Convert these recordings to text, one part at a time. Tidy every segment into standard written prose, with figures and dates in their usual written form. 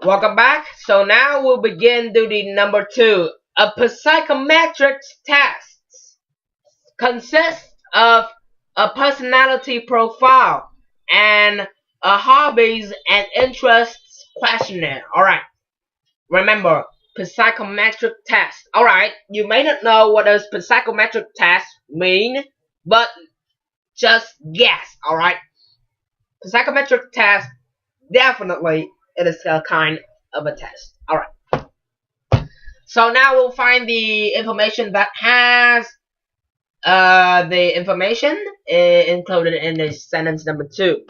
Welcome back. So now we'll begin duty number 2. A psychometric test consists of a personality profile and a hobbies and interests questionnaire. Alright. Remember, psychometric test. Alright, you may not know what does psychometric test mean, but just guess. Alright. Psychometric test, definitely it is a kind of a test. Alright. So now we'll find the information that has the information included in the sentence number 2.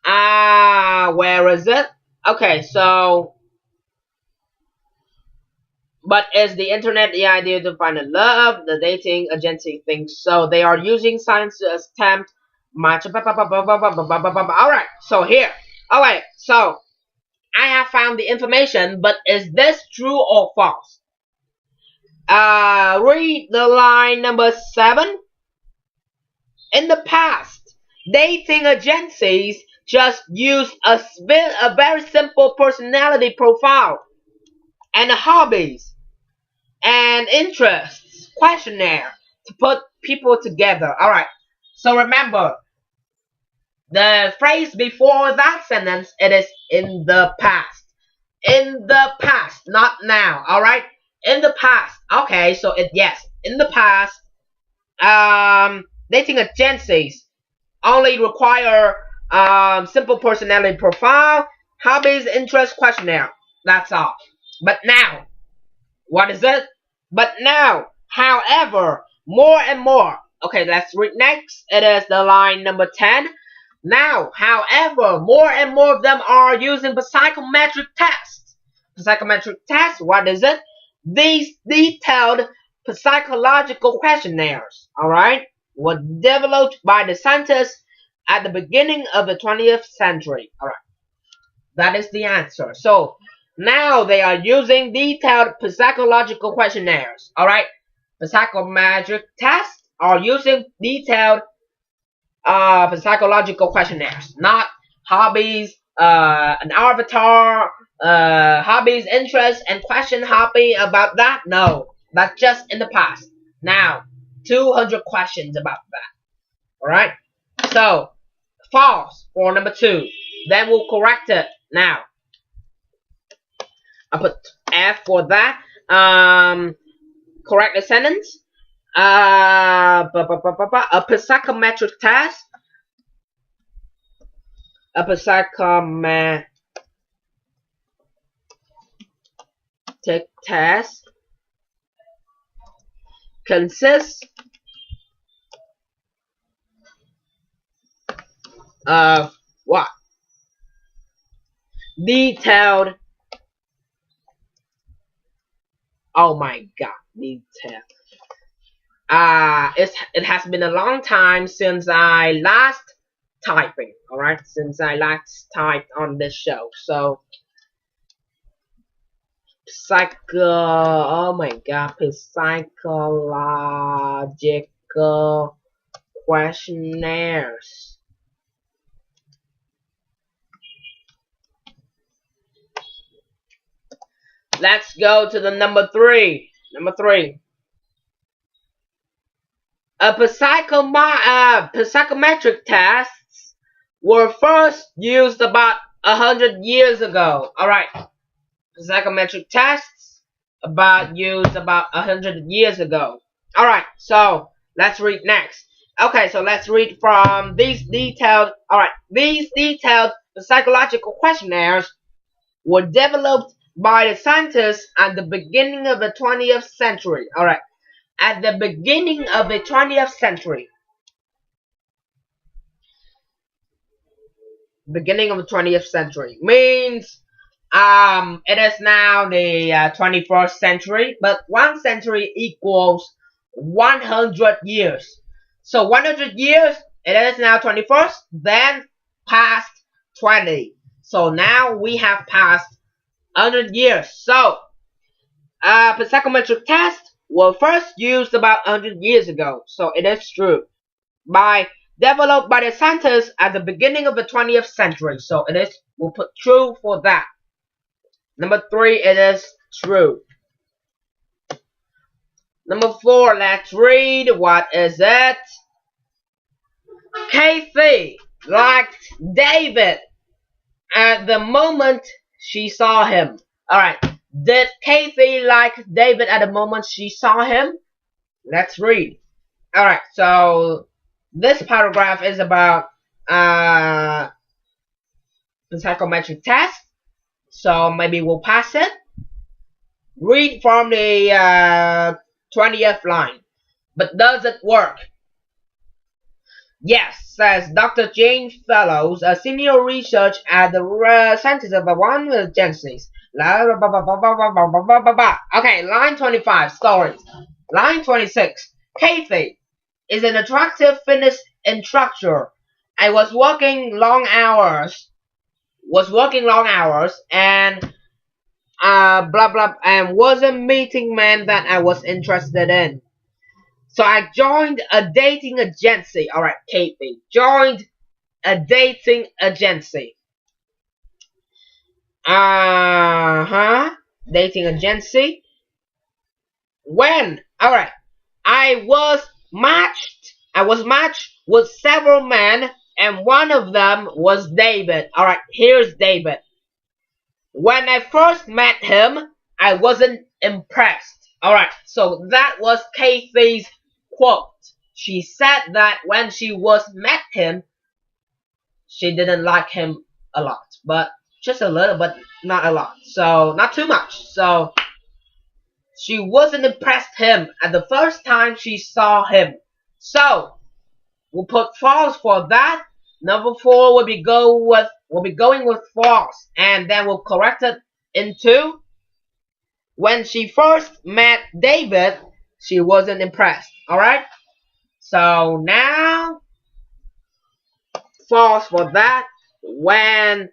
Where is it? Okay, so but is the internet the idea to find a love? The dating agency thinks so. They are using science to attempt much. Alright, so here. Alright, so I have found the information, but is this true or false? Read the line number 7. In the past, dating agencies just used a very simple personality profile and hobbies and interests questionnaire to put people together. Alright, so remember, the phrase before that sentence, it is in the past. In the past, not now. Alright? In the past. Okay, so yes. In the past, dating agencies only require simple personality profile, hobbies, interest questionnaire. That's all. But now, what is it? But now, however, more and more. Okay, let's read next. It is the line number 10. Now, however, more and more of them are using the psychometric test. The psychometric test, what is it? These detailed psychological questionnaires, alright, were developed by the scientists at the beginning of the 20th century. Alright, that is the answer. So, now they are using detailed psychological questionnaires. Alright, the psychometric tests are using detailed psychological questionnaires, not hobbies, an avatar, hobbies, interests, and question hobby about that. No, that's just in the past. Now, 200 questions about that. Alright, so false for number 2. Then we'll correct it. Now, I put F for that. Correct the sentence. A psychometric test. A psychometric test consists of what? Detailed. Oh my god, detailed. It has been a long time since I last typing. Alright, since I last typed on this show. So oh my god, psychological questionnaires. Let's go to the number 3. Number 3. A psychometric tests were first used about 100 years ago. Alright. Psychometric tests used about 100 years ago. Alright, so let's read next. Okay, so let's read from these detailed. Alright, these detailed psychological questionnaires were developed by the scientists at the beginning of the 20th century. Alright, at the beginning of the 20th century. Beginning of the 20th century means it is now the 21st century, but 1 century equals 100 years. So 100 years, it is now 21st, then past 20. So now we have passed 100 years. So the psychometric test were first used about 100 years ago. So it is true. Developed by the scientists at the beginning of the 20th century. So it is, we'll put true for that. Number 3, it is true. Number 4, let's read. What is it? Kathy liked David at the moment she saw him. Alright, did Kathy like David at the moment she saw him? Let's read. Alright, so this paragraph is about the psychometric test. So maybe we'll pass it. Read from the 20th line. But does it work? Yes, says Dr. James Fellows, a senior researcher at the Center of One Agencies. Okay, line 25, stories. Line 26, Kathy is an attractive fitness instructor. I was working long hours. And and wasn't meeting men that I was interested in. So I joined a dating agency. Alright, Kathy joined a dating agency. Dating agency. When? Alright. I was matched with several men, and one of them was David. Alright, here's David. When I first met him, I wasn't impressed. Alright, so that was Kathy's quote. She said that when she met him, she didn't like him a lot. But just a little, but not a lot. So, not too much. So, she wasn't impressed him at the first time she saw him. So, we'll put false for that. Number 4 will be going with false, and then we'll correct it into when she first met David, she wasn't impressed. Alright? So now false for that. When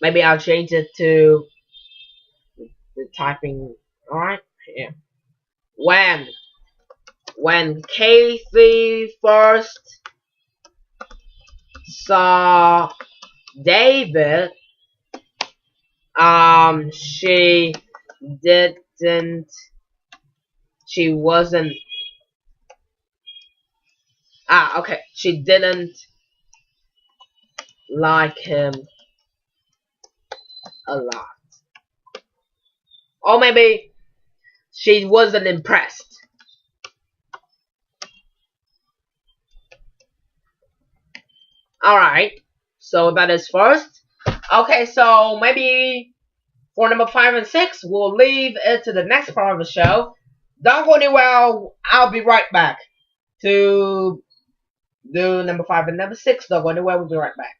maybe I'll change it to the typing. Alright? Yeah. When Kathy first saw David, she didn't like him a lot. Or maybe she wasn't impressed. Alright, so that is first. Okay, so maybe for number 5 and 6, we'll leave it to the next part of the show. Don't go anywhere, I'll be right back to do number 5 and number 6. Don't go anywhere, we'll be right back.